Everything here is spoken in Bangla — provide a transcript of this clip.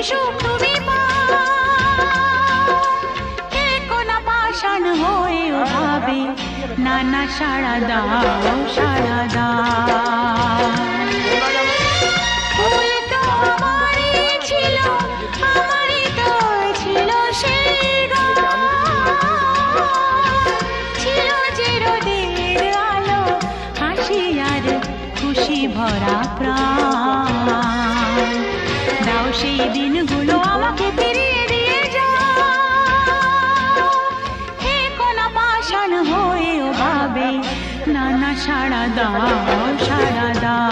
সুখ তুমি পাও, কে কোনা পাষাণ হয়ে ভাবে না না সাড়া দাও সাড়া দাও। ফুল তো আমারই ছিল, আমারই তো ছিল সেই গান, ছিল যে রোদের আলো, হাসি আর খুশি ভরা প্রাণ। দাও সেই দিনগুলো আমাকে ফিরিয়ে দিয়ে যাও, হে কোনা পাষাণ হয়েও ভাবে না না সাড়া দাও সাড়া দাও।